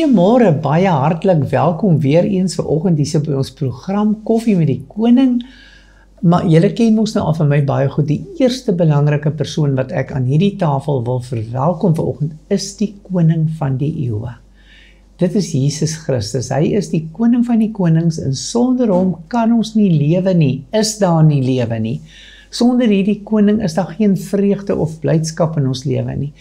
Goeiemôre, baie hartlik welkom weer eens vanoggend hier by ons program Koffie met die Koning. Maar julle ken ons nou al van my baie goed. Die eerste belangrike persoon wat ek aan hierdie tafel wil verwelkom vanoggend is die Koning van die eeue. Dit is Jesus Christus. Hy is die Koning van die konings en sonder hom kan ons nie lewe nie. Is daar nie lewe nie. Sonder hierdie koning is daar geen vreugde of blydskap in ons lewe nie.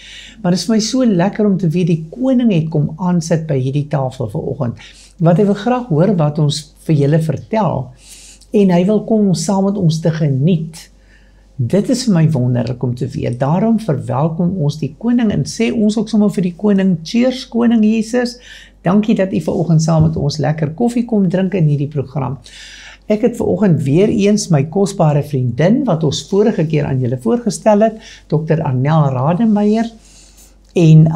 Maar dit is vir my so lekker om te weet die koning het kom aansit by hierdie tafel vanoggend. Want hy wil graag hoor wat ons vir julle vertel. En hy wil kom saam met ons te geniet. Dit is vir my wonderlik om te weet. Daarom verwelkom ons die koning en sê ons ook sommer vir die koning, cheers koning Jesus. Dankie dat u vanoggend saam met ons lekker koffie kom drink in hierdie program. Ek het vanoggend weer eens my kosbare vriendin, wat ons vorige keer aan julle voorgestel het, Dr. Arnel Rademeier, en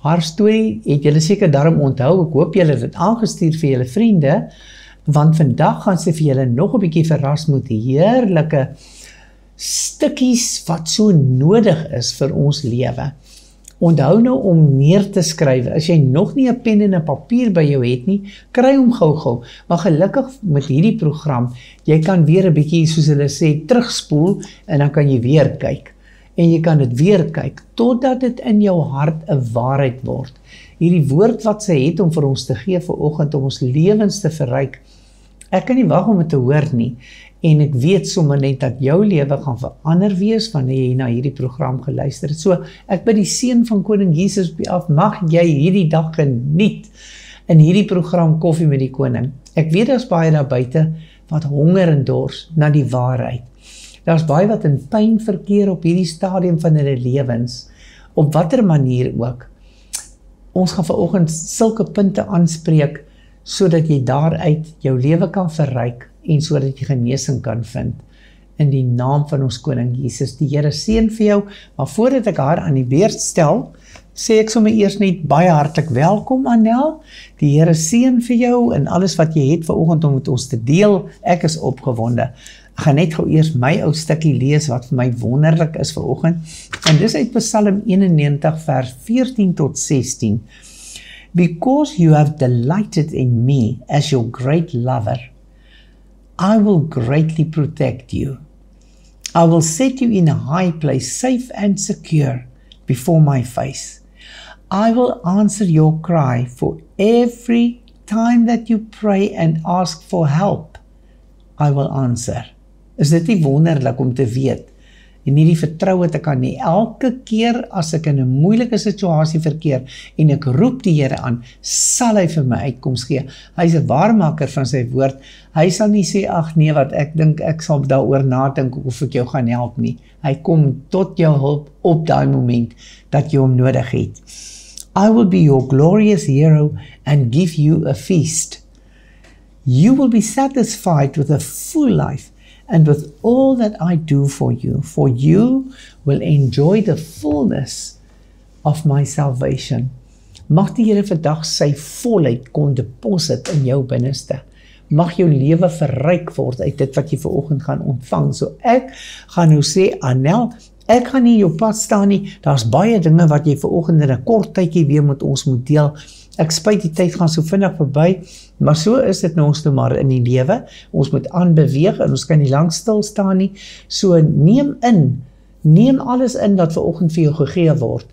haar storie het julle seker daarom onthou, ek hoop julle het dit aangestuur vir julle vriende, want vandag gaan sy vir julle nog 'n bietjie verras met heerlike stukkies wat so nodig is vir ons lewe. Onthou nou om neer te skryf. As jy nog nie 'n pen en 'n papier by jou het nie, kry hom gou-gou. Maar gelukkig met hierdie program, jy kan weer 'n bietjie, soos hulle sê, terugspoel en dan kan jy weer kyk. En jy kan dit weer kyk totdat dit in jou hart 'n waarheid word. Hierdie woord wat sy het om vir ons te gee vanoggend om ons lewens te verryk. Ek kan nie wag om dit te hoor nie. En ek weet sommer net dat jou lewe gaan verander wees wanneer jy na hierdie program geluister het. So, ek bid die seën van Koning Jesus op jou af, mag jy hierdie dag geniet in hierdie program Koffie met die Koning. Ek weet daar's baie daar buite wat honger en dors na die waarheid. Daar's baie wat in pyn verkeer op hierdie stadium van hulle lewens, op watter manier ook. Ons gaan vanoggend sulke punte aanspreek, sodat jy daaruit jou lewe kan verryk, en sodat jy genesing kan vind in die naam van ons koning Jesus. Die Here seën vir jou, maar voordat ek haar aan die beurt stel, sê ek sommer eers net baie hartlik welkom Anel. Die Here seën vir jou en alles wat jy het vanoggend om met ons te deel. Ek is opgewonde. Ek gaan net gou eers my ou stukkie lees wat vir my wonderlik is vanoggend. En dis uit Psalm 91 vers 14 tot 16. Because you have delighted in me as your great lover, I will greatly protect you. I will set you in a high place, safe and secure before my face. I will answer your cry for every time that you pray and ask for help. I will answer. Is dit nie wonderlik om te weet en nie die vertroue te kan nie. Elke keer as ek in 'n moeilike situasie verkeer en ek roep die Here aan, sal hy vir my uitkoms gee. Hy is 'n waarmaker van sy woord. Hy sal nie sê, ag nee, wat ek dink ek sal daaroor nadink of ek jou gaan help nie. Hy kom tot jou hulp op daai moment dat jy hom nodig het. I will be your glorious hero and give you a feast. You will be satisfied with a full life and with all that I do for you will enjoy the fullness of my salvation. Mag die Here vandag sy volheid kon deposit in jou binneste. Mag jou lewe verryk word uit dit wat jy vanoggend gaan ontvang. So ek gaan nou sê, Anel, ek gaan nie in jou pad staan nie. Daar's baie dinge wat jy vanoggend in 'n kort tydjie weer met ons moet deel. Ek spyt die tyd gaan so vinnig verby, maar so is dit nou ons nou maar in die lewe. Ons moet aanbeweeg en ons kan nie lank stil staan nie. So neem alles in wat vanoggend vir jou gegee word.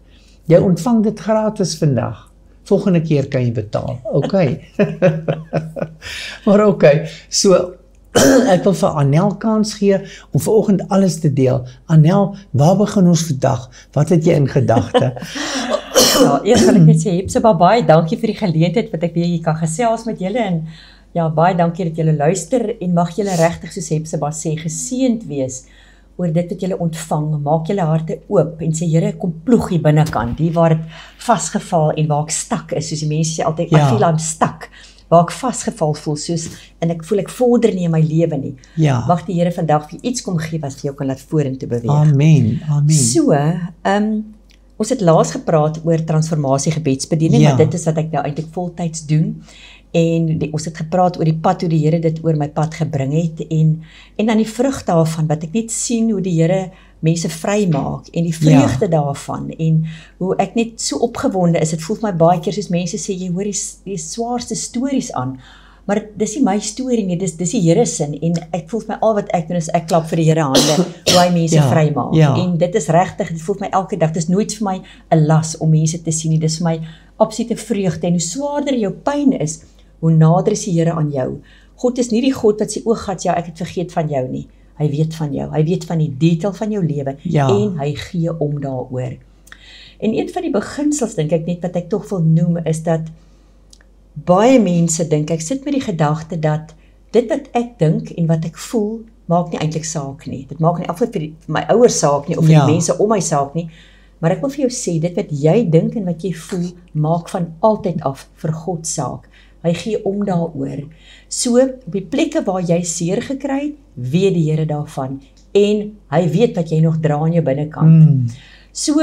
Jy ontvang dit gratis vandag. Volgende keer kan jy betaal. Okay. Maar okay. So ek wil vir Anel kans gee om vanoggend alles te deel. Anel, waar begin ons vandag? Wat het jy in gedagte? Ja, eers wil ek net sê, Hepzibah, baie dankie vir die geleentheid wat ek weer hier kan gesels met julle en ja, baie dankie dat julle luister en mag julle regtig soos Hepzibah sê, geseënd wees oor dit wat julle ontvang. Maak julle harte oop en sê, Here, kom ploeg hier binnekant, die waar dit vasgeval en waar ek stak is, soos die mense sê altyd, Ja. I feel I'm stuck, waar ek vasgeval voel, soos, en ek voel ek vorder nie in my lewe nie. Ja. Mag die Here vandag vir iets kom gee wat vir jou kan laat vorentoe beweeg. Amen, amen. So, ons het laas gepraat oor transformasie gebedsbediening, Ja. want dit is wat ek nou eintlik voltyds doen. En ons het gepraat oor die pad, hoe die Here dit oor my pad gebring het, en dan die vrug daarvan, wat ek net sien hoe die Here mense vrymaak, en die vreugde daarvan, en hoe ek net so opgewonde is, dit voel vir my baie keer soos mense sê, jy hoor die swaarste stories aan, maar dis nie my storie nie, dis die Here se, en ek voel vir my al wat ek doen is, ek klap vir die Here hande, hoe hy mense vrymaak, en dit is regtig, dit voel vir my elke dag, dit is nooit vir my 'n las om mense te sien nie, dis vir my absolute vreugde, en hoe swaarder jou pyn is, hoe nader is die Here aan jou. God is nie die God wat sê, o gat, ja, ek het vergeet van jou nie. Hy weet van jou, hy weet van die detail van jou lewe, en hy gee om daaroor. En een van die beginsels, dink ek net, wat ek tog wil noem, is dat baie mense dink, ek sit met die gedagte dat dit wat ek dink en wat ek voel, maak nie eintlik saak nie. Dit maak nie af vir my ouers saak nie, of vir die mense om my saak nie, maar ek wil vir jou sê, dit wat jy dink en wat jy voel, maak van altyd af vir God saak. Hy gee om daaroor. So, op die plekke waar jy seer gekry het, weet die Here daarvan, en hy weet wat jy nog dra in jou binnekant. So,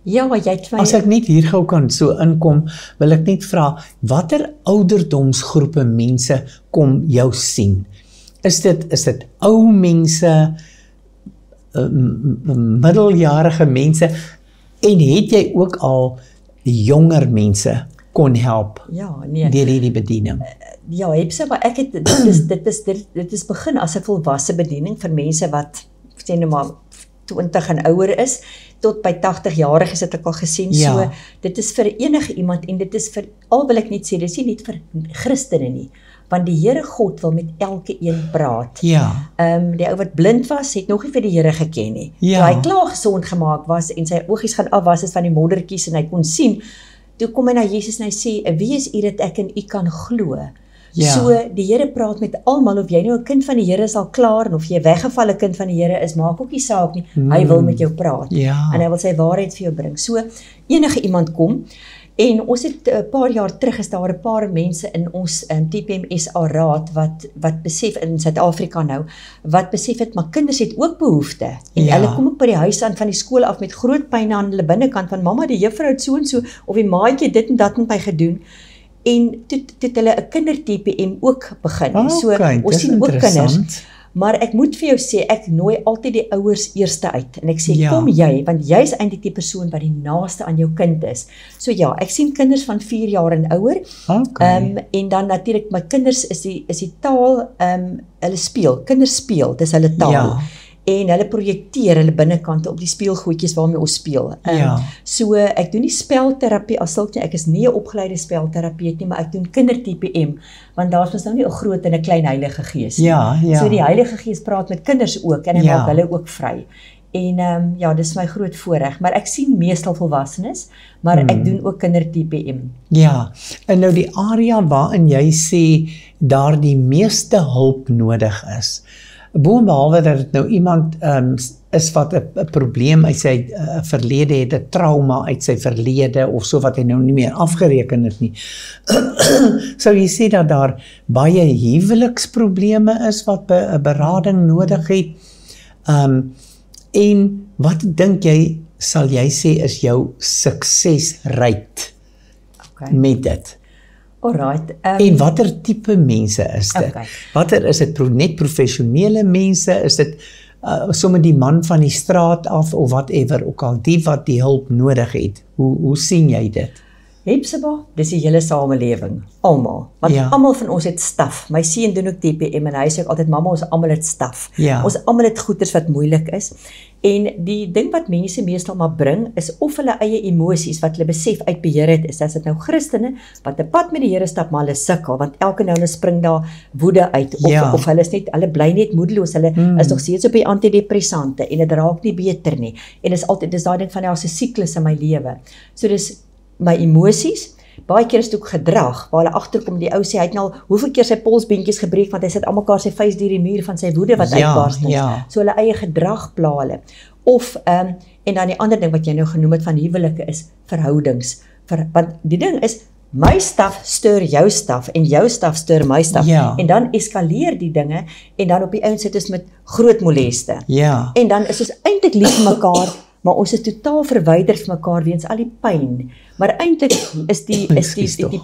ja, jy het my... As ek net hier gou kan so inkom, wil ek net vra, watter ouderdomsgroepe mense kom jou sien? Is dit ou mense, middeljarige mense, en het jy ook al jonger mense kon help deur hierdie bediening? Ja, maar ek het, dit is begin as 'n volwasse bediening vir mense wat, sê nou maar, 20 en ouer is, tot by 80-jariges het ek al gesien, so, dit is vir enige iemand, en dit is vir, al wil ek net sê, dit is nie net vir Christene nie, want die Here God wil met elke een praat. Die ou wat blind was, het nog nie vir die Here geken nie. Toe hy klaar gesond gemaak was, en sy oogies gaan afwas is van die moddertjies, en hy kon sien, toe kom hy na Jesus en hy sê, wie is u dat ek in u kan glo? So, die Here praat met almal, of jy nou 'n kind van die Here is al klaar, en of jy 'n weggevalle kind van die Here is, maak ook nie saak nie, hy wil met jou praat, en hy wil sy waarheid vir jou bring. So, enige iemand kom, en ons het 'n paar jaar terug, is daar 'n paar mense in ons TPM SA raad, wat besef, in Suid-Afrika nou, wat besef het, maar kinders het ook behoefte, en hulle kom ook by die huis aan van die skool af, met groot pyn aan hulle binnekant, van mamma, die juffrou het so en so, of die maatjie dit en dat met my gedoen, en toe hulle 'n kinder-TPM ook begin, so ons sien ook kinders, maar ek moet vir jou sê, ek nooi altyd die ouers eerste uit, en ek sê, kom jy, want jy is eintlik die persoon wat die naaste aan jou kind is. So ja, ek sien kinders van 4 jaar en ouer, en dan natuurlik, my kinders is die taal, hulle speel, kinders speel, dis hulle taal. En hulle projekteer hulle binnekante op die speelgoedjies waarmee ons speel. So, ek doen nie spelterapie as sulk nie, ek is nie 'n opgeleide spelterapeut nie, maar ek doen kinder-TPM, want daar is nou nie 'n groot en 'n klein Heilige Gees nie. So, die Heilige Gees praat met kinders ook, en hy maak hulle ook vry. En dis my groot voorreg, maar ek sien meestal volwassenes, maar ek doen ook kinder-TPM. Ja, en nou die area waarin jy sê, daar die meeste hulp nodig is, boonbehalwe dat dit nou iemand is wat 'n probleem uit sy verlede het, 'n trauma uit sy verlede, of so wat hy nou nie meer afgereken het nie. Sou jy sê dat daar baie huweliksprobleme is wat 'n berading nodig het? En wat dink jy, sal jy sê is jou suksesrate met dit? Alright. En watter tipe mense is dit? Watter is dit net professionele mense? Is dit sommer die man van die straat af, of whatever, ook al die wat die hulp nodig het? Hoe sien jy dit? Hepzibah, dis die hele samelewing, almal. Want almal van ons het staf. My seun doen ook TPM, en hy sê ook altyd, mamma, ons almal het staf. Ons almal het goeters wat moeilik is. En die ding wat mense meestal maar bring, is of hulle eie emosies, wat hulle besef uit beheer het, is dit nou Christene, wat 'n pad met die Here stap, maar hulle sukkel, want elke nou spring daar woede uit, of hulle is net, hulle bly net moedeloos, hulle is nog steeds op die antidepressante, en dit raak nie beter nie, en dis daai ding van, as 'n siklus in my lewe. So dis my emosies, baie keer is dit ook gedrag, waar hulle agterkom, die ou sê, hy het nou hoeveel keer sy polsbeentjies gebreek, want hy sit almekaar sy vuis deur die muur van sy woede wat uitbarst is. So hulle eie gedrag pla hulle. Of, en dan die ander ding wat jy nou genoem het van huwelike is verhoudings. Want die ding is, my staf stuur jou staf, en jou staf stuur my staf, en dan eskaleer die dinge, en dan op die ouend sit ons met groot moleste. En dan is ons eintlik lief vir mekaar, maar ons is totaal verwyder van mekaar weens al die pyn. Maar eintlik is die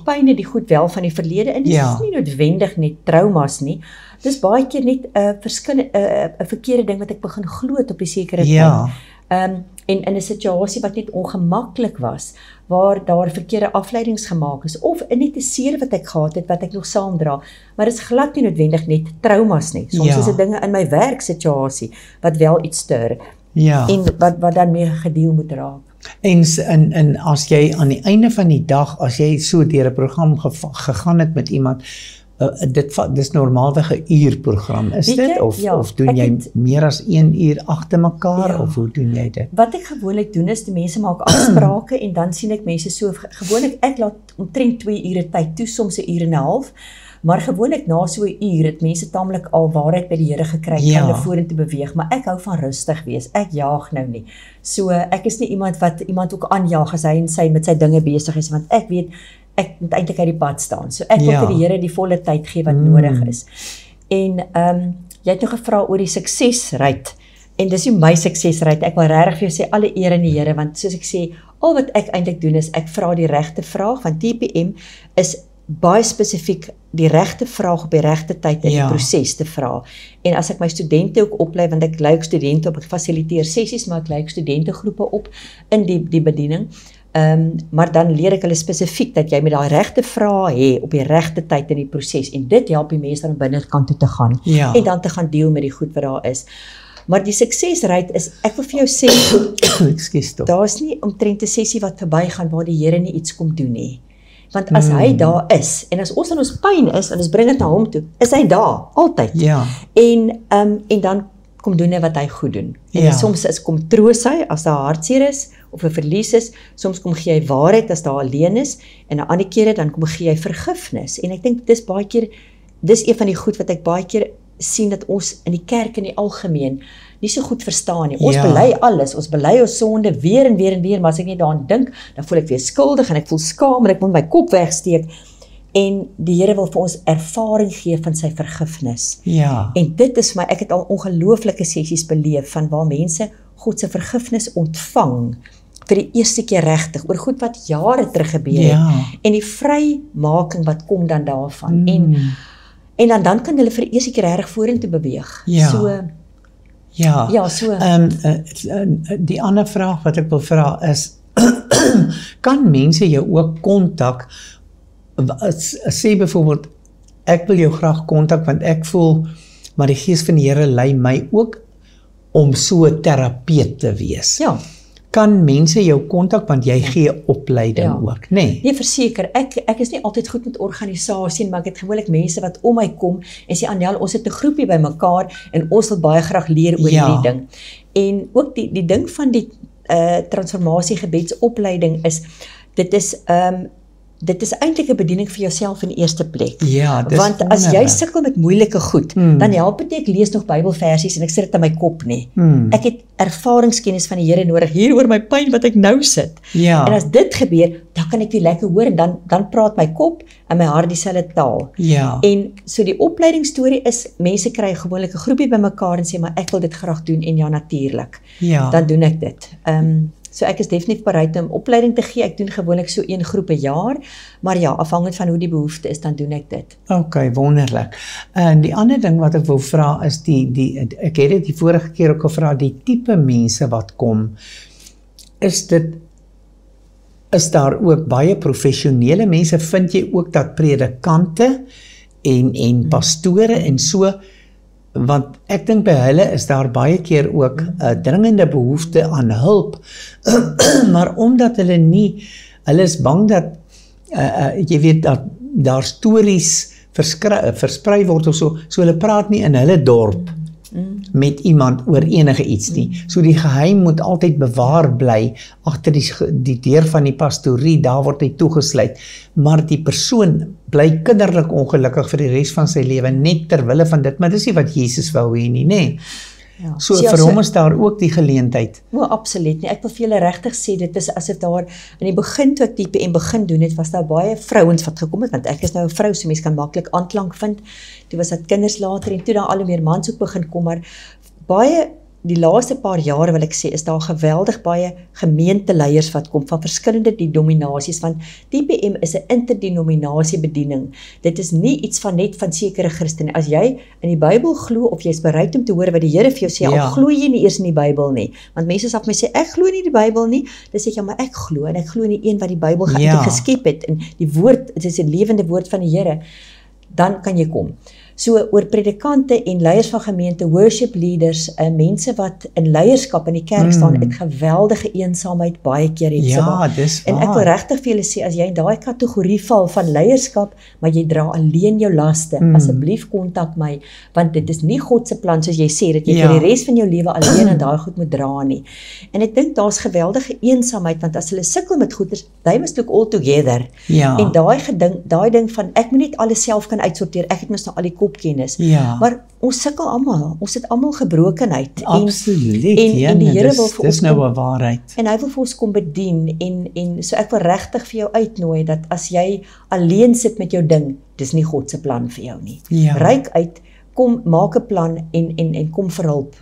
pyn die goed wel van die verlede en dit is nie noodwendig net traumas nie. Dis baie keer net 'n verkeerde ding wat ek begin glo op die sekere tyd. En in 'n situasie wat net ongemaklik was, waar daar verkeerde afleidings gemaak is, of net 'n seer wat ek gehad het, wat ek nog saamdra, maar dit is glad nie noodwendig net traumas nie. Soms is dit dinge in my werksituasie, wat wel iets stir, en wat dan mee gedeel moet raak. En as jy aan die einde van die dag, as jy so deur 'n program gegaan het met iemand, dis normaalweg 'n uurprogram, is dit? Of doen jy meer as 1 uur agter mekaar, of hoe doen jy dit? Wat ek gewoonlik doen is, die mense maak afsprake, en dan sien ek mense so, gewoonlik ek laat omtrent 2 ure tyd toe, soms 1 uur en 'n half, maar gewoonlik na so 'n uur het mense taamlik al waarheid by die Here gekry, kan hulle vorentoe beweeg, maar ek hou van rustig wees, ek jaag nou nie. So ek is nie iemand wat iemand ook aanjaag as hy met sy dinge besig is, want ek weet, ek moet eintlik uit die pad staan. So ek wil vir die Here die volle tyd gee wat nodig is. En jy het nou gevra oor die suksesryt. En dis nie my suksesryt. Ek wil regtig vir jou sê alle eer aan die Here, want soos ek sê, al wat ek eintlik doen is ek vra die regte vraag, want TPM is baie spesifiek die regte vraag op die regte tyd in die proses te vra. En as ek my studente ook oplei, want ek lei ook studente op, ek fasiliteer sessies, maar ek lei ook studentegroepe op in die bediening. Maar dan leer ek hulle spesifiek dat jy met daai regte vrae hê op die regte tyd in die proses, en dit help die mense dan om binnekant toe te gaan, en dan te gaan deel met die goed wat daar is. Maar die suksesryt is, ek wil vir jou sê, daar is nie omtrent 'n sessie wat verbygaan waar die Here nie iets kom doen nie. Want as hy daar is, en as ons in ons pyn is, en ons bring dit na hom toe, is hy daar, altyd. En dan kom doen hy wat hy goed doen. En soms kom troos hy, as daar hartseer is, of 'n verlies is, soms kom gee hy waarheid as daar alleen is, en 'n ander kere dan kom gee hy vergifnis. En ek dink dis baie keer, dis een van die goed wat ek baie keer sien, dat ons in die kerk in die algemeen nie so goed verstaan nie. Ons bely alles, ons bely ons sonde weer en weer en weer, maar as ek net daaraan dink, dan voel ek weer skuldig, en ek voel skaam, en ek moet my kop wegsteek. En die Here wil vir ons ervaring gee van sy vergifnis. En dit is vir my, ek het al ongelooflike sessies beleef, van waar mense God se vergifnis ontvang, vir die eerste keer regtig, oor goed wat jare terug gebeur het, en die vrymaking wat kom dan daarvan, en dan kan hulle vir die eerste keer reg vorentoe beweeg. Die ander vraag wat ek wil vra is, kan mense jou ook kontak, sê byvoorbeeld, ek wil jou graag kontak, want ek voel, maar die Gees van die Here lei my ook om so 'n terapeut te wees. Kan mense jou kontak, want jy gee opleiding ook, nee? Nee, verseker, ek is nie altyd goed met organisasie, maar ek het gewoonlik mense wat om my kom, en sê, Anel, ons het 'n groepie by mekaar, en ons wil baie graag leer oor hierdie ding. En ook die ding van die transformasie gebedsopleiding is, dit is eintlik 'n bediening vir jouself in die eerste plek. Want as jy sukkel met moeilike goed, dan help dit nie ek lees nog Bybelversies en ek sit dit in my kop nie. Ek het ervaringskennis van die Here nodig hier oor my pyn wat ek nou sit. En as dit gebeur, dan kan ek weer lekker hoor, en dan praat my kop en my hart dieselfde taal. En so die opleidingsstorie is, mense kry gewoonlik 'n groepie by mekaar en sê, maar ek wil dit graag doen, en natuurlik. Dan doen ek dit. So ek is definitief bereid om opleiding te gee. Ek doen gewoonlik so 1 groep 'n jaar, maar afhangend van hoe die behoefte is, dan doen ek dit. Okay, wonderlik. En die ander ding wat ek wil vra is ek het dit die vorige keer ook gevra, die tipe mense wat kom, is daar ook baie professionele mense, vind jy ook dat predikante en pastore en so, want ek dink by hulle is daar baie keer ook 'n dringende behoefte aan hulp, maar omdat hulle is bang dat, jy weet, dat daar stories versprei word of so hulle praat nie in hulle dorp met iemand oor enige iets nie. So die geheim moet altyd bewaar bly agter die deur van die pastorie, daar word hy toegesluit, maar die persoon bly kinderlik ongelukkig vir die res van sy lewe, net ter wille van dit, maar dis nie wat Jesus wou hê nie, nê? So vir hom is daar ook die geleentheid. Absoluut nie. Ek wil vir julle regtig sê, dit is asof daar in die begin toe ek TPM begin doen het, was daar baie vrouens wat gekom het, want ek is nou 'n vrou, so mense kan maklik aanklank vind. Toe was dit kinders later, en toe dan al hoe meer mans ook begin kom, maar baie die laaste paar jare wil ek sê, is daar geweldig baie gemeenteleiers wat kom van verskillende denominasies, want TPM is 'n interdenominasie bediening. Dit is nie iets van net van sekere Christene. As jy in die Bybel glo, of jy is bereid om te hoor wat die Here vir jou sê, al glo jy nie eers in die Bybel nie. Want mense sal vir my sê, ek glo nie in die Bybel nie, dan sê ek, ja, maar ek glo, en ek glo in die een wat die Bybel geskep het, en die woord, dit is 'n lewende woord van die Here, dan kan jy kom. So oor predikante en leiers van gemeente, worship leaders, mense wat in leierskap in die kerk staan, het geweldige eensaamheid baie keer het. Ja, dis waar. En ek wil regtig vir julle sê, as jy in daai kategorie val van leierskap, maar jy dra alleen jou laste, asseblief kontak my, want dit is nie God se plan, soos jy sê, dat jy vir die res van jou lewe alleen en daai goed moet dra nie. En ek dink daar's geweldige eensaamheid, want as hulle sukkel met goeders, they must look all together. En daai ding van, ek moet net alles self kan uitsorteer, ek het mos nou al die kennis. Maar ons sukkel almal, ons het almal gebrokenheid. Absoluut, en die Here wil vir ons dis nou 'n waarheid. En hy wil vir ons kom bedien, en so ek wil regtig vir jou uitnooi, dat as jy alleen sit met jou ding, dis nie God se plan vir jou nie. Ryk uit, kom, maak 'n plan, en kom vir hulp.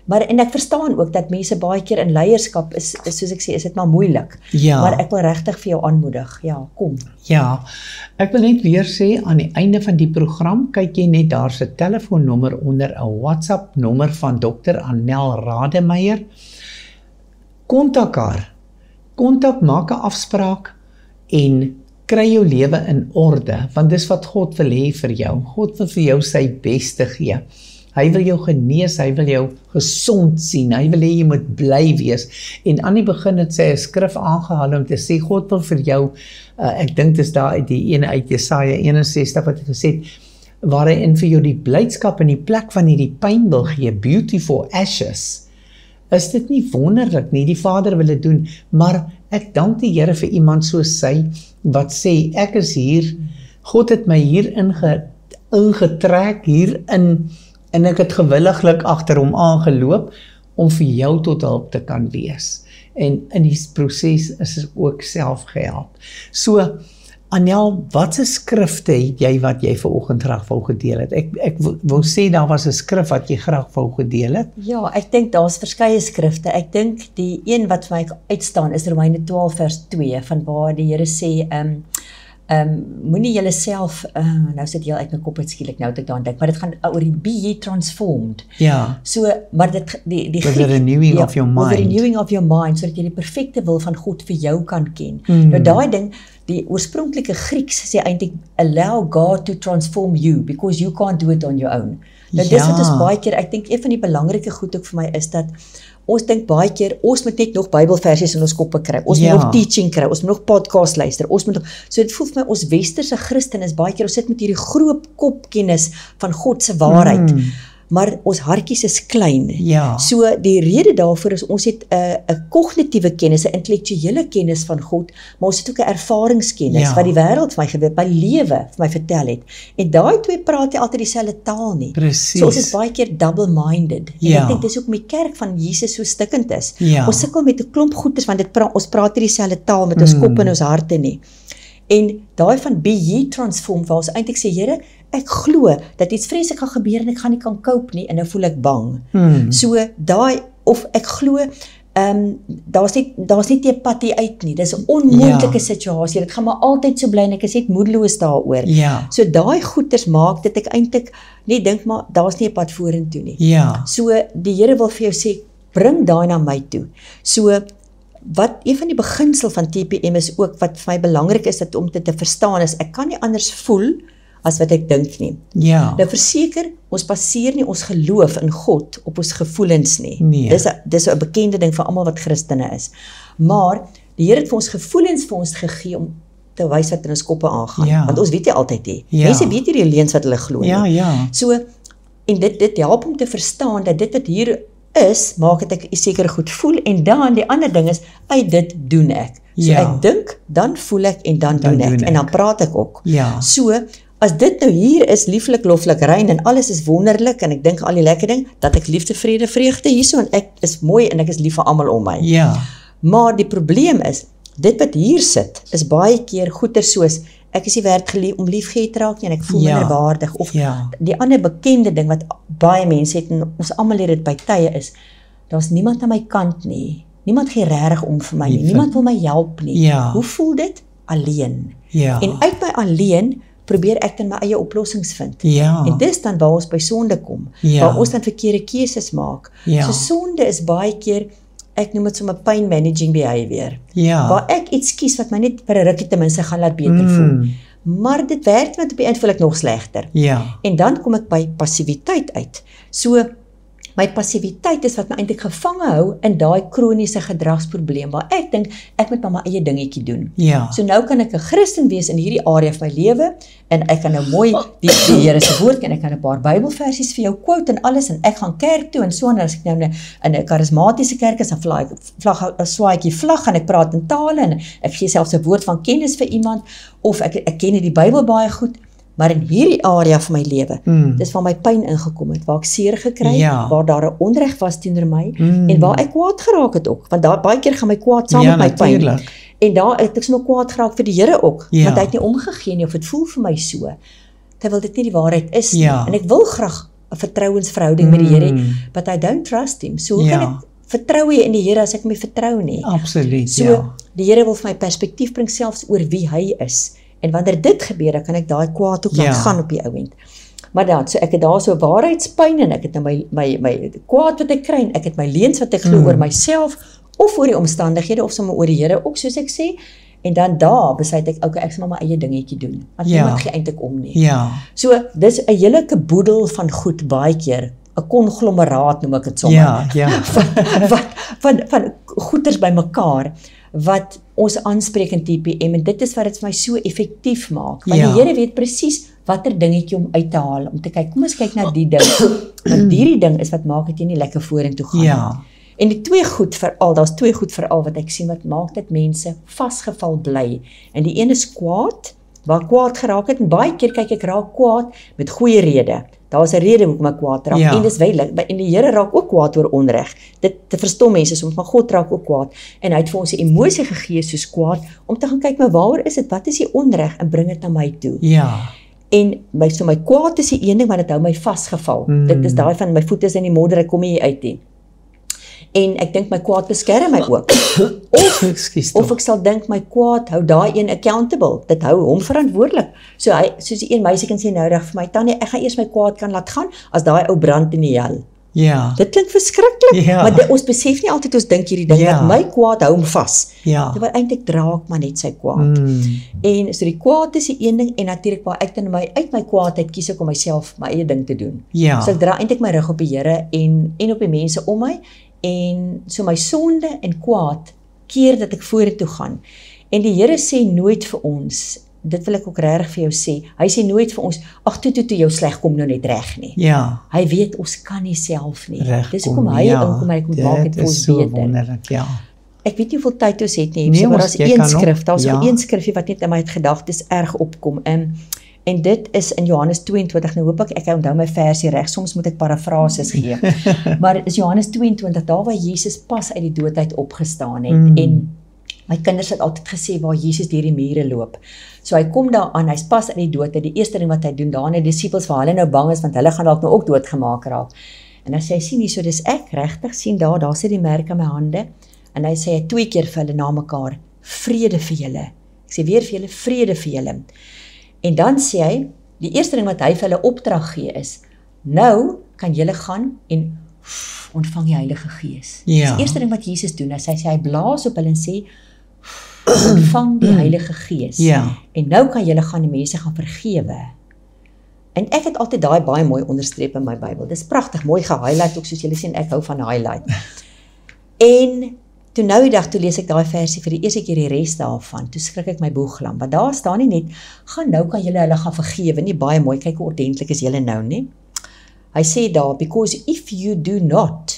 Maar en ek verstaan ook dat mense baie keer in leierskap is soos ek sê, is dit maar moeilik. Maar ek wil regtig vir jou aanmoedig. Kom. Ek wil net weer sê, aan die einde van die program, kyk jy net, daar's 'n telefoonnommer onder 'n WhatsApp nommer van Dr. Annel Rademeier. Kontak haar. Maak 'n afspraak en kry jou lewe in orde, want dis wat God wil hê vir jou. God wil vir jou sy beste gee. Hy wil jou genees, hy wil jou gesond sien, hy wil hê jy moet bly wees. En aan die begin het sy 'n skrif aangehaal om te sê, God wil vir jou, ek dink dis daar uit die ene uit Jesaja 61 wat hy gesê het, waar hy in vir jou die blydskap in die plek van hierdie pyn wil gee, beauty for ashes. Is dit nie wonderlik nie? Die Vader wil dit doen, maar ek dank die Here vir iemand soos sy, wat sê, ek is hier, God het my hier ingetrek, hierin, en ek het gewilliglik agter hom aangeloop, om vir jou tot hulp te kan wees. En in die proses is ek ook self gehelp. So, Annel, wat se skrifte het jy wat jy vanoggend graag wou gedeel het? Ek wou sê, daar was 'n skrif wat jy graag wou gedeel het. Ja, ek dink daar's verskeie skrifte. Ek dink die een wat vir my uitstaan is Romeine 12 vers 2, van waar die Here sê, moenie julle self, nou sit jy uit my kop skielik nou te dink, maar dit gaan oor die be ye transformed. So, maar dit die with the renewing of your mind. With the renewing of your mind, sodat jy die perfekte wil van God vir jou kan ken. Nou daai ding, die oorspronklike Grieks sê eintlik, allow God to transform you, because you can't do it on your own. Nou dis wat ons baie keer, ek dink een van die belangrike goed ook vir my is dat, ons dink baie keer, ons moet net nog Bybelversies in ons koppe kry, ons moet nog teaching kry, ons moet nog podcast luister, ons moet nog, so dit voel vir my, ons westerse Christen is baie keer, ons sit met hierdie groot kopkennis van God se waarheid, maar ons hartjies is klein. So die rede daarvoor is, ons het 'n kognitiewe kennis, 'n intellektuele kennis van God, maar ons het ook 'n ervaringskennis, wat die wêreld vir my geweet, my lewe vir my vertel het. En daai twee praat nie altyd dieselfde taal nie. So ons is baie keer double-minded. En ek dink dis ook met die kerk van Jesus so stikkend is. Ons sukkel met 'n klomp goeders, want ons praat nie dieselfde taal met ons kop en ons harte nie. En daai van be ye transformed, waar ons eintlik sê, Here, ek glo dat iets vreeslik gaan gebeur en ek gaan nie kan cope nie, en nou voel ek bang. So daai, of ek glo, daar's nie 'n pad hier uit nie, dis 'n onmoontlike situasie, dit gaan maar altyd so bly en ek is net moedeloos daaroor. So daai goeders maak dit ek eintlik net dink, maar daar's nie 'n pad vorentoe nie. So die Here wil vir jou sê, bring daai na my toe. So wat een van die beginsel van TPM is ook, wat vir my belangrik is om dit te verstaan, is ek kan nie anders voel as wat ek dink nie. Nou verseker, ons baseer nie ons geloof in God op ons gevoelens nie. Dis 'n bekende ding vir almal wat Christene is. Maar die Here het vir ons gevoelens vir ons gegee om te wys wat in ons koppe aangaan. Want ons weet nie altyd nie. Mense weet nie die leuns wat hulle glo nie. So, en dit help om te verstaan dat dit wat hier is, maak het ek seker goed voel, en dan die ander ding is, uit dit doen ek. So ek dink, dan voel ek, en dan doen ek, en dan praat ek ook. So, as dit nou hier is, lieflik, loflik, rein, en alles is wonderlik, en ek dink al die lekker ding, dat ek liefde, vrede, vreugde hierso, en ek is mooi, en ek is lief vir almal om my. Maar die probleem is, dit wat hier sit, is baie keer goeie soos, ek is nie werd om liefgehad te raak nie en ek voel Ja. minderwaardig of Ja. die ander bekende ding wat baie mense het en ons almal het dit by tye is, daar's niemand aan my kant nie. Niemand gee regtig om vir my nie. Niemand wil my help nie. Ja. Hoe voel dit? Alleen. Ja. En uit my alleen probeer ek dan my eie oplossings vind. Ja. En dis dan waar ons by sonde kom. Ja. Waar ons dan verkeerde keuses maak. Ja. So sonde is baie keer, ek noem dit sommer pain managing behavior. Ja. Waar ek iets kies wat my net vir 'n rukkie ten minste gaan laat beter voel. Maar dit werk want op die eind voel ek nog slegter. Ja. En dan kom ek by passiwiteit uit. So my passiwiteit is wat my eintlik gevange hou in daai kroniese gedragsprobleem waar ek dink ek moet maar my eie dingetjie doen. Ja. So nou kan ek 'n Christen wees in hierdie area van my lewe en ek kan nou mooi die Here se woord en ek kan 'n paar Bybelversies vir jou quote en alles en ek gaan kerk toe en so en as ek nou in 'n karismatiese kerk is dan swaai ek die vlag en ek praat in tale en ek gee selfs 'n woord van kennis vir iemand of ek ken die Bybel baie goed. Maar in hierdie area van my lewe, dis waar my pyn ingekom het, waar ek seer gekry, Ja. waar daar 'n onreg was teenoor my en waar ek kwaad geraak het ook, want daar baie keer gaan my kwaad saam Ja, met my pyn. natuurlijk. En daar het ek nog kwaad geraak vir die Here ook, Ja. want hy het nie omgegee nie of dit voel vir my so, terwyl dit nie die waarheid is nie. Ja. En ek wil graag 'n vertrouensverhouding met die Here hê, but I don't trust him. So hoe kan Ja. ek vertrou jy in die Here as ek hom nie vertrou nie? Absoluut, So, ja. die Here wil vir my perspektief bring selfs oor wie hy is. En wanneer dit gebeur, dan kan ek daai kwaad ook laat gaan op die ou end. Maar dan, so ek het daar so waarheidspyn en ek het nou my kwaad wat ek kry en ek het my leuns wat ek glo oor myself of oor die omstandighede of sommer oor die Here ook soos ek sê. En dan daar besluit ek, okay, ek sal maar my eie dingetjie doen. Want Ja. niemand gee eintlik om nie. Ja. So dis 'n hele boedel van goed baie keer, 'n konglomeraat noem ek dit sommer. Ja, ja. van goeders bymekaar wat ons aanspreek in TPM en dit is wat dit vir my so effektief maak. Want Ja. die Here weet presies watter dingetjie om uit te haal, om te kyk, kom ons kyk na die ding. Want hierdie ding is wat maak dat jy nie lekker vorentoe gaan Ja. nie. En die twee goed veral, daar's twee goed veral wat ek sien wat maak dat mense vasgeval bly. En die een is kwaad, waar kwaad geraak het en baie keer kyk ek raak kwaad met goeie rede. Daar's 'n rede hoekom ek kwaad raak Ja. en dis weilik, en die Here raak ook kwaad oor onreg. Dit te verstom mense soms, maar God raak ook kwaad en hy het vir ons 'n emosie gegee soos kwaad om te gaan kyk maar waaroor is dit? Wat is die onreg en bring dit na my toe. Ja. En my kwaad is die een ding wat dit hou my vasgeval. Dit is daai van my voete is in die modder, ek kom nie uit nie. En ek dink my kwaad beskerm my ook. Of ek sal dink my kwaad hou daai een accountable. Dit hou hom verantwoordelik. So hy, soos die een meisiekind sê nou reg vir my, Tannie, ek gaan eers my kwaad kan laat gaan as daai ou brand in die hel. Ja. Dit klink verskriklik, Ja. maar ons besef nie altyd ons dink hierdie ding Ja. dat my kwaad hou hom vas. Ja. Terwyl eintlik dra ek maar net sy kwaad. En so die kwaad is die een ding en natuurlik waar ek dan uit my kwaadheid kies ek om myself my eie ding te doen. Ja. So ek dra eintlik my rug op die Here en op die mense om my en so my sonde en kwaad keer dat ek vorentoe gaan. En die Here sê nooit vir ons, dit wil ek ook regtig vir jou sê, hy sê nooit vir ons, ag toe jou sleg kom nou net reg nie. Ja. Hy weet ons kan nie self nie. Reg Dis kom, hoekom hy ja. inkom en hy kom maak dit vir ons so beter. wonderlik, ja. Ek weet nie hoeveel tyd ons het nie, Nee, so, maar ons- daar's jy een kan nog- skrif, daar's ja. een skrifgie wat net in my gedagtes erg opkom. En dit is in Johannes 22, nou hoop ek onthou my versie reg, soms moet ek parafrases gee. Maar is Johannes 22, daar waar Jesus pas uit die dood uit opgestaan het en my kinders het altyd gesê waar Jesus deur die mure loop. So hy kom daar aan, hy's pas uit die dood uit. Die eerste ding wat hy doen, daar aan die disippels waar hulle nou bang is want hulle gaan dalk nou ook doodgemaak raak. En dan sê hy sien hier, so dis ek regtig sien daar sit die merk aan my hande. En hy sê hy 2 keer vir hulle na mekaar, vrede vir julle. Ek sê weer vir julle, vrede vir julle. En dan sê hy, die eerste ding wat hy vir hulle opdrag gee is, nou kan julle gaan en ontvang die Heilige Gees. Ja. Dis die eerste ding wat Jesus doen, hy blaas op hulle en sê, ontvang die Heilige Gees. Ja. En nou kan julle gaan die mense gaan vergewe. En ek het altyd daai baie mooi onderstreep in my Bybel. Dis pragtig, mooi gehighlight ook soos julle sien, ek hou van highlight. En toe nou die dag, toe lees ek daai versie vir die eerste keer die res daarvan, toe skrik ek my boeglam, want daar staan nie net, gaan nou kan julle hulle gaan vergewe, nie baie mooi, kyk hoe ordentlik is julle nou nie. Hy sê daar, because if you do not,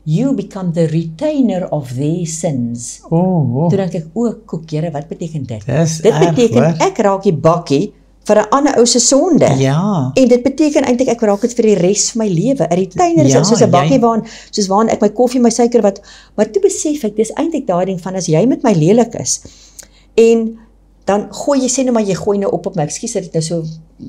you become the retainer of their sins. Toe dink ek, koek, Here, wat beteken dit? Dit beteken, ek raak die bakkie vir 'n ander ou se sonde. Ja. En dit beteken eintlik ek raak dit vir die res van my lewe. 'n Retainer is soos 'n bakkie waarin ek my koffie, my suiker maar toe besef ek dis eintlik daai ding van as jy met my lelik is en dan gooi jy sê nou maar jy gooi nou op my, ekskuus dat dit nou so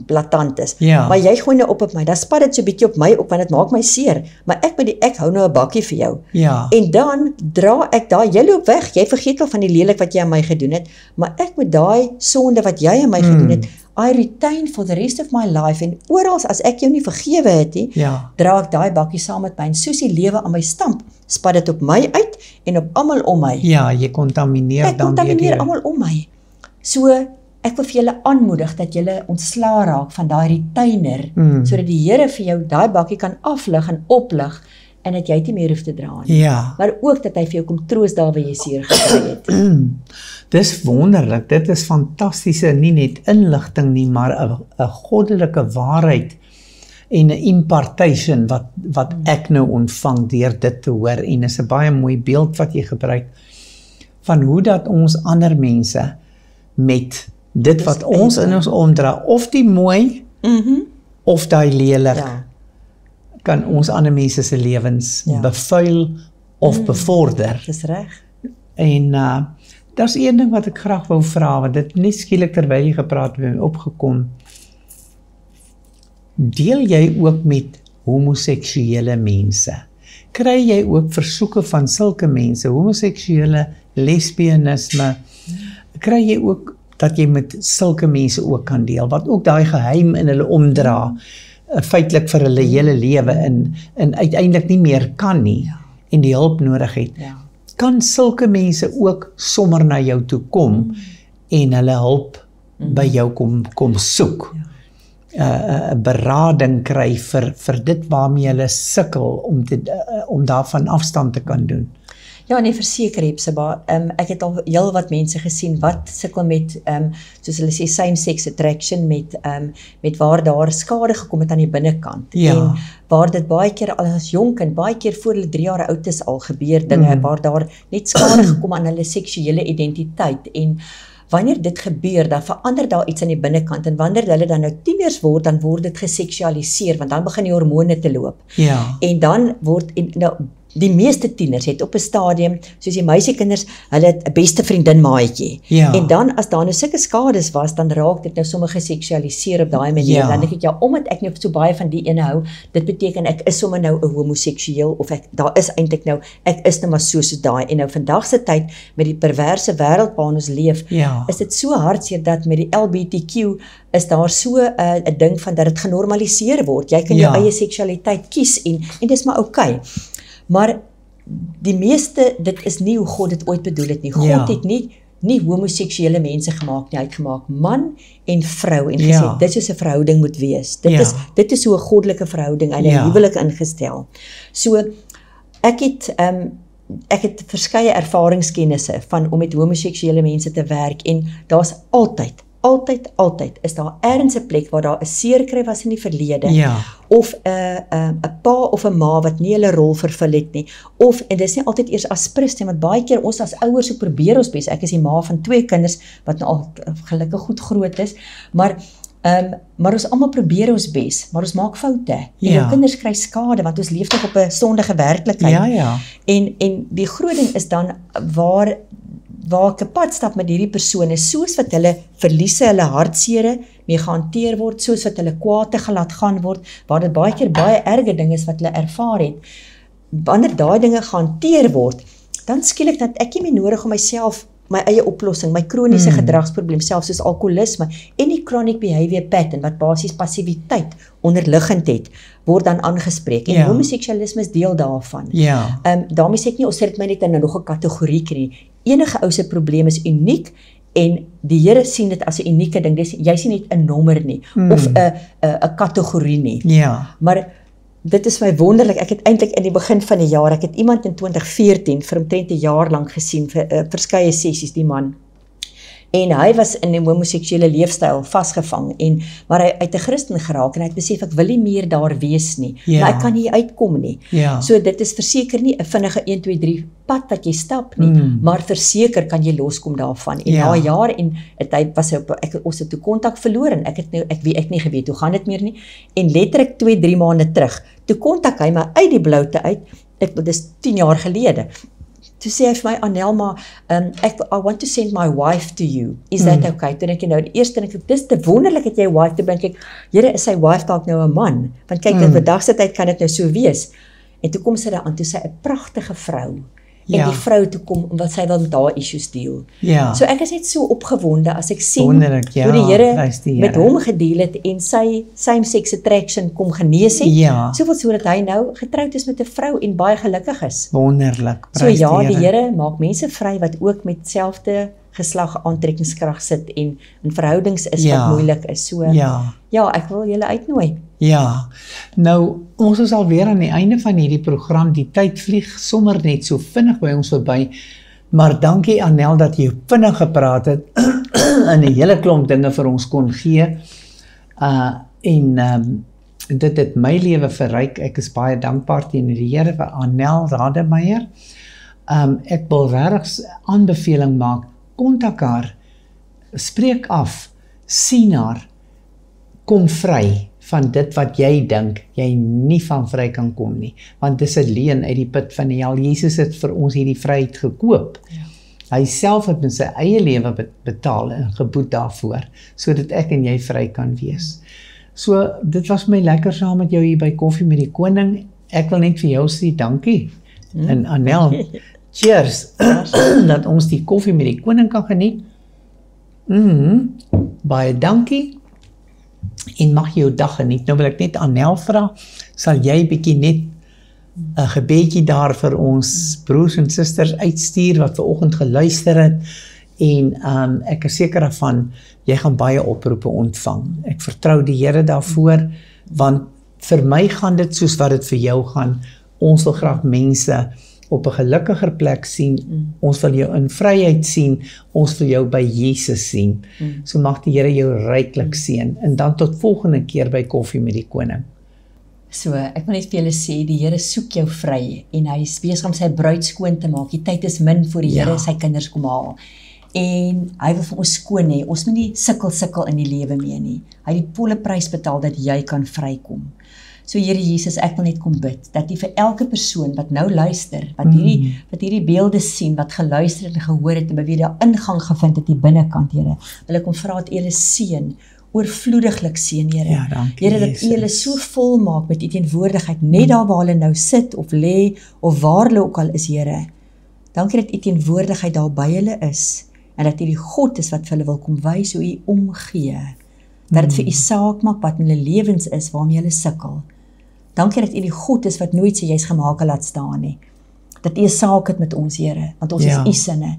blaatant is, Ja. maar jy gooi nou op my, dan spat dit so bietjie op my op, want dit maak my seer, maar ek hou nou 'n bakkie vir jou, Ja. en dan dra ek daai, jy loop weg, jy vergeet al van die lelik wat jy aan my gedoen het, maar ek met daai sonde wat jy aan my gedoen het, I retain for the rest of my life, en oral as ek jou nie vergewe het nie, Ja. dra ek daai bakkie saam met my, en soos die lewe aan my stamp, spat dit op my uit, en op almal om my. Ja, jy kontamineer Ek dan kontamineer weer. almal om my. So, ek wil vir julle aanmoedig dat julle ontslaa raak van daai retainer, sodat die Here vir jou daai bakkie kan aflig en oplig, en dat jy dit nie meer hoef te dra nie. Ja. Maar ook dat hy vir jou kom troos daar waar jy seer gekry het. Dis wonderlik, dit is fantastiese, nie net inligting nie, maar 'n goddelike waarheid en 'n impartation wat ek nou ontvang deur dit te hoor, en is 'n baie mooi beeld wat jy gebruik van hoe dat ons ander mense met dit wat ons in ons omdra, of die mooi of daai lelik, Ja. kan ons ander mense se lewens Ja. bevuil of bevorder. Dis reg. En daar's een ding wat ek graag wou vra, want dit net skielik terwyl jy gepraat het, het opgekom. Deel jy ook met homoseksuele mense? Kry jy ook versoeke van sulke mense, homoseksuele, lesbianisme? Kry jy ook dat jy met sulke mense ook kan deel, wat ook daai geheim in hulle omdra, feitelik vir hulle hele lewe en uiteindelik nie meer kan nie, en die hulp nodig het? Ja. Kan sulke mense ook sommer na jou toe kom en hulle hulp by jou kom soek? Berading kry vir dit waarmee hulle sukkel om daarvan afstand te kan doen. Ja, nee, verseker Hepzibah. Ek het al heel wat mense gesien wat sukkel met, soos hulle sê, same-sex attraction, met waar daar skade gekom het aan die binnekant. Ja. En waar dit baie keer al as jong kind, baie keer voor hulle 3 jaar oud is al gebeur dinge, waar daar net skade gekom aan hulle seksuele identiteit. En wanneer dit gebeur, dan verander daar iets aan die binnekant, en wanneer hulle dan nou tieners word, dan word dit geseksualiseer, want dan begin die hormone te loop. Ja. En dan word, die meeste tieners het op 'n stadium, soos die meisiekinders, hulle het 'n beste vriendin maatjie. Ja. En dan as daar nou sulke skades was, dan raak dit nou sommer geseksualiseer op daai manier. Ja. Dan dink ek, ja, omdat ek nou so baie van die ene hou, dit beteken ek is sommer nou 'n homoseksueel, of daar is eintlik nou, ek is nou maar soos daai. En nou vandag se tyd met die perverse wêreld waarin ons leef, Ja. is dit so hartseer dat met die LGBTQ is daar so 'n ding van dat dit genormaliseer word. Jy kan jou Ja. eie seksualiteit kies en dis maar oukei. Maar die meeste, dit is nie hoe God dit ooit bedoel het nie. God Ja. het nie homoseksuele mense gemaak nie, hy het gemaak man en vrou, en gesê, Ja. dit is 'n verhouding moet wees. Dit Ja. is so 'n goddelike verhouding en 'n Ja. huwelik ingestel. So, ek het verskeie ervaringskennisse van om met homoseksuele mense te werk, en daar's altyd is daar ergens 'n plek waar daar 'n seerkry was in die verlede, Ja. of 'n pa of 'n ma wat nie hulle rol vervul het nie, of, en dis nie altyd eers aspris nie, want baie keer ons as ouers so probeer ons bes. Ek is die ma van 2 kinders wat nou al gelukkig goed groot is, maar ons almal probeer ons bes, maar ons maak foute, en Ja. jou kinders kry skade, want ons leef nog op 'n sondige werklikheid. Ja, ja. En die groot ding is dan waar ek 'n pad stap met hierdie persone, soos wat hulle verliese, hulle hartsere mee gehanteer word, soos wat hulle kwaad te gelaat gaan word, waar dit baie keer baie erge dinge is wat hulle ervaar het. Wanneer daai dinge gehanteer word, dan skielik dat ek nie meer nodig om myself, my eie oplossing, my kroniese gedragsprobleem, selfs soos alkoholisme en die chronic behavior pattern, wat basies passiwiteit onderliggend het, word dan aangespreek. En Ja. homoseksualisme is deel daarvan. Ja. Daarmee sê ek nie, ons sit my net in nog 'n kategorie nie. Enige ou se probleem is uniek, en die Here sien dit as 'n unieke ding. Jy sien net 'n nommer nie, of 'n kategorie nie. Ja. Maar dit is my wonderlik, ek het eintlik in die begin van die jaar, ek het iemand in 2014 vir omtrent 'n jaar lank gesien, vir verskeie sessies, die man. En hy was in 'n homoseksuele leefstyl vasgevang, maar hy het 'n Christen geraak, en hy het besef, ek wil nie meer daar wees nie, Ja. maar ek kan nie uitkom nie. Ja. So dit is verseker nie 'n vinnige 1, 2, 3 pad wat jy stap nie, maar verseker kan jy loskom daarvan. En Ja. na 'n jaar, en hy was ons het toe kontak verloor, en ek het nie geweet hoe gaan dit meer nie, en letterlik 2, 3 maande terug, toe kontak hy my uit die bloute uit, dis 10 jaar gelede, toe sê hy vir my, Anelma, I want to send my wife to you. Is that okay? Toe ek nou, die eerste dink ek, dis te wonderlik dat jy 'n wife, toe dink ek, Here, is sy wife dalk nou 'n man? Want kyk, in vandag se tyd kan dit nou so wees. En toe kom sy daar aan, toe sy 'n pragtige vrou. En die vrou toe kom, omdat sy wil met haar issues deel. Ja. So ek is net so opgewonde, as ek sien, Wonderlik, ja, hoe die Here prys die Here. met hom gedeel het, en sy same-sex attraction kom genees het, Ja. soveel so dat hy nou getroud is met 'n vrou en baie gelukkig is. Wonderlik, So prys ja, die die Here maak mense vry wat ook met selfde geslag aantrekkingskrag sit en in verhoudings is Ja. wat moeilik is. So ja, ek wil julle uitnooi. Ja, nou ons is alweer aan die einde van hierdie program, die tyd vlieg sommer net so vinnig by ons verby, maar dankie Anel dat jy vinnig gepraat het en 'n hele klomp dinge vir ons kon gee, dit het my lewe verryk, ek is baie dankbaar teenoor die Here vir Anel Rademeier. Ek wil regtig aanbeveling maak, kontak haar, spreek af, sien haar, kom vry van dit wat jy dink jy nie van vry kan kom nie, want dis 'n leuen uit die put van die hel. Jesus het vir ons hierdie vryheid gekoop. Hy self het met sy eie lewe betaal en geboet daarvoor, sodat ek en jy vry kan wees. So, dit was my lekker saam met jou hier by Koffie met die Koning. Ek wil net vir jou sê dankie. En Anel, cheers, dat ons die Koffie met die Koning kan geniet. Baie dankie. En mag jy jou dag geniet. Nou wil ek net Anel vra, sal jy bietjie net 'n gebedjie daar vir ons broers en susters uitstuur wat vanoggend geluister het, en ek is seker daarvan, jy gaan baie oproepe ontvang. Ek vertrou die Here daarvoor, want vir my gaan dit soos wat dit vir jou gaan. Ons wil graag mense op 'n gelukkiger plek sien, ons wil jou in vryheid sien, ons wil jou by Jesus sien. So mag die Here jou ryklik seën, en dan tot volgende keer by Koffie met die Koning. So, ek wil net vir julle sê, die Here soek jou vry, en hy is besig om sy bruid skoon te maak. Die tyd is min voor die Here sy kinders kom haal. En hy wil vir ons skoon hê, ons moet nie sukkel in die lewe mee nie. Hy het die volle prys betaal dat jy kan vrykom. So Here Jesus, ek wil net kom bid, dat jy vir elke persoon wat nou luister, wat hierdie beelde sien, wat geluister en gehoor het, en by wie die ingang gevind het die binnekant, Here, wil ek om vra dat jy hulle seën, oorvloediglik seën, Here. Ja, dankie, Here, dat jy hulle so vol maak met die teenwoordigheid, net daar waar hulle nou sit, of lê, of waar hulle ook al is, Here. Dankie dat die teenwoordigheid daar by hulle is, en dat jy die God is wat vir hulle wil kom wys hoe jy omgee, dat dit vir jy saak maak wat in hulle lewens is, waarmee hulle sukkel. Dankie dat jy die God is wat nooit sê jy's gemaak laat staan nie. Dat jy 'n saak het met ons, Here, want ons is u sinne.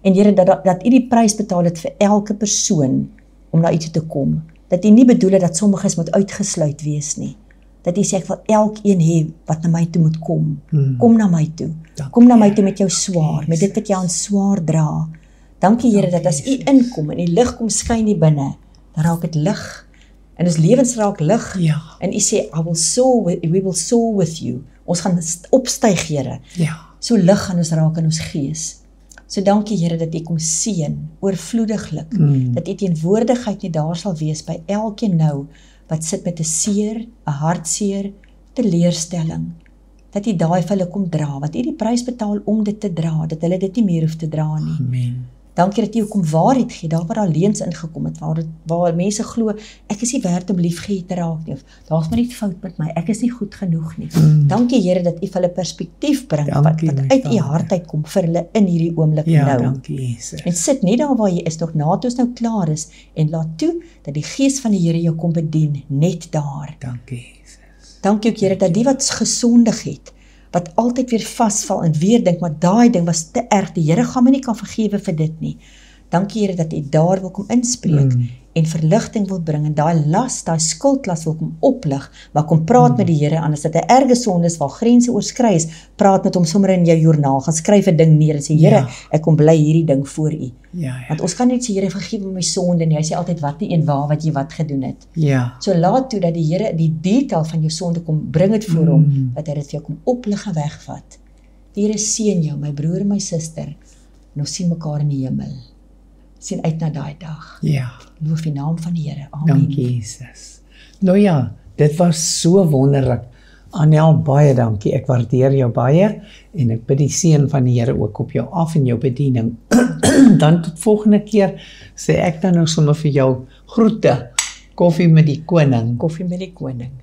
En Here, dat jy die prys betaal het vir elke persoon om na u toe te kom. Dat jy nie bedoel het dat sommiges moet uitgesluit wees nie. Dat jy sê ek wil elkeen hê wat na my toe moet kom. Kom na my toe. Kom na my toe met jou swaar, met dit wat jy aan swaar dra. Dankie Here dat as u inkom en die lig kom skyn hier binne, dan raak dit lig. En ons lewens raak lig. En u sê, we will soar with you. Ons gaan opstyg, Here. So lig gaan ons raak in ons gees. So dankie Here dat u kom seën, oorvloediglik. Dat u teenwoordigheid nie daar sal wees by elkeen nou, wat sit met 'n seer, 'n hartseer, teleurstelling. Dat u daai vir hulle kom dra, wat u die prys betaal om dit te dra, dat hulle dit nie meer hoef te dra nie. Amen. Dankie dat jy ook om waarheid gee, daar waar daar leuns ingekom het, waar mense glo, ek is nie werd om liefgehad te raak nie, of daar's maar iets fout met my, ek is nie goed genoeg nie. Dankie Here dat u vir hulle perspektief bring, wat uit u hart uitkom vir hulle in hierdie oomblik nou. Dankie Jesus. En sit net daar waar jy is, nog nadat ons nou klaar is, en laat toe dat die Gees van die Here jou kom bedien, net daar. Dankie Jesus. Dankie ook Here dat die wat gesondig het, wat altyd weer vasval en weer dink, maar daai ding was te erg, die Here gaan my nie kan vergewe vir dit nie. Dankie Here dat u daar wil kom inspreek en verligting wil bring, en daai las, daai skuldlas wil kom oplig, maar kom praat met die Here, anders dat 'n erge sonde is waar grense oorskry is, praat met hom sommer in jou joernaal, gaan skryf 'n ding neer en sê, Here, ek kom bly hierdie ding voor u. Want ons kan net sê, Here, vergewe my sonde, nie, hy sê altyd, wat die een waar, wat jy wat gedoen het. So laat toe dat die Here die detail van jou sonde kom, bring het voor hom, dat hy dit vir jou kom oplig en wegvat. Die Here seën jou, my broer en my suster, en ons sien mekaar in die hemel. Sien uit na daai dag. Loof die naam van die Here. Amen. Dankie Jesus. Nou ja, dit was so wonderlik. Anel, baie dankie. Ek waardeer jou baie en ek bid die seën van die Here ook op jou af en jou bediening. Dan tot volgende keer sê ek dan nou sommer vir jou groete. Koffie met die koning. Koffie met die koning.